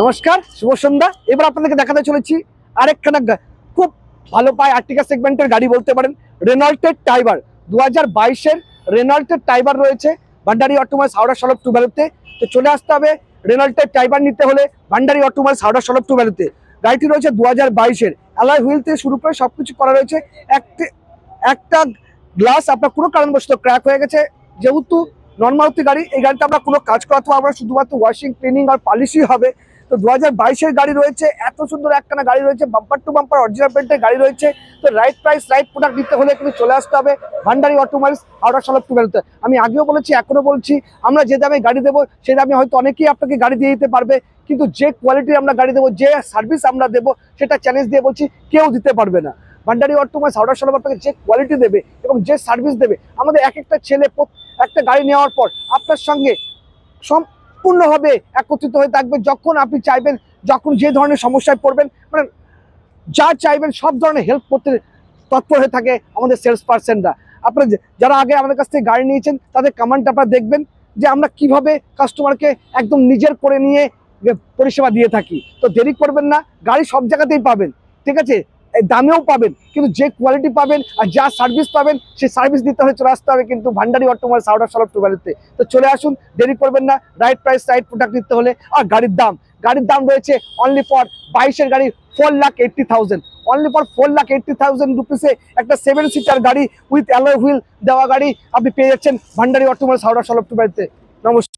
নমস্কার, শুভ সন্ধ্যা। এবার আপনাদেরকে দেখাতে চলেছি আরেকখানা খুব ভালো পায় আর্টিকা সেগমেন্টের গাড়ি বলতে পারেন, রেনল্টের টাইবার। 2022-এর রেনল্টের টাইবার রয়েছে ভান্ডারি অটোমোবাইলস হাওড়া সলভ টু ভ্যালুতে। তো চলে আসতে হবে রেনল্টের টাইবার নিতে হলে ভান্ডারি অটোমোবাইলস হাওড়া সলভ টু ভ্যালুতে। গাড়িটি রয়েছে 2022-এর, অ্যালয় হুইল থেকে শুরু করে সবকিছু করা রয়েছে। একটা গ্লাস আপনার কোনো কারণবশত ক্র্যাক হয়ে গেছে, যেহেতু নর্মালতি গাড়ি, এই গাড়িতে আমরা কোনো কাজ করাতে পারবো না, শুধুমাত্র ওয়াশিং, ক্লিনিং আর পলিশই হবে। তো 2022-এর গাড়ি রয়েছে, এত সুন্দর একখানা গাড়ি রয়েছে, বাম্পার টু বাম্পার অরিজিনাল পেন্টের গাড়ি রয়েছে। তো রাইট প্রাইস রাইট প্রোডাক্ট দিতে হলে কিন্তু চলে আসতে হবে ভান্ডারি অটোমোবাইলস হাওড়া সলভ টু ভ্যালুতে। আমি আগেও বলেছি, এখনো বলছি, আমরা যে দামে গাড়ি দেবো সেই দামে হয়তো অনেকেই আপনাকে গাড়ি দিয়ে দিতে পারবে, কিন্তু যে কোয়ালিটির আমরা গাড়ি দেবো, যে সার্ভিস আমরা দেবো, সেটা চ্যালেঞ্জ দিয়ে বলছি কেউ দিতে পারবে না। ভান্ডারি অটোমোবাইলস হাওড়া সলভ আপনাকে যে কোয়ালিটি দেবে এবং যে সার্ভিস দেবে, আমাদের এক একটা ছেলে একটা গাড়ি নেওয়ার পর আপনার সঙ্গে সম্পূর্ণভাবে একত্রিত হয়ে থাকবে। যখন আপনি চাইবেন, যখন যে ধরনের সমস্যায় পড়বেন, মানে যা চাইবেন সব ধরনের হেল্প করতে তৎপর হয়ে থাকে আমাদের সেলস পার্সনরা। আপনারা যারা আগে আমাদের কাছ থেকে গাড়ি নিয়েছেন তাদের কমেন্ট আপনারা দেখবেন যে আমরা কিভাবে কাস্টমারকে একদম নিজের করে নিয়ে পরিষেবা দিয়ে থাকি। তো দেরি করবেন না, গাড়ি সব জায়গাতেই পাবেন, ঠিক আছে, দামেও পাবেন, কিন্তু যে কোয়ালিটি পাবেন আর যা সার্ভিস পাবেন সেই সার্ভিস দিতে হলে চলে আসতে হবে কিন্তু ভান্ডারি অটোমোবাইলস হাওড়া সলভ টু ভ্যালুতে। তো চলে আসুন, দেরি করবেন না। রাইট প্রাইস রাইট প্রোডাক্ট নিতে হলে। আর গাড়ির দাম রয়েছে অনলি ফর 22-এর গাড়ি 4,80,000, অনলি ফর 4,80,000 রুপিসে একটা 7 সিটার গাড়ি উইথ অ্যালয় হুইল দেওয়া গাড়ি আপনি পেয়ে যাচ্ছেন ভান্ডারি অটোমোবাইলস হাওড়া সলভ টু ভ্যালুতে। নমস্কার।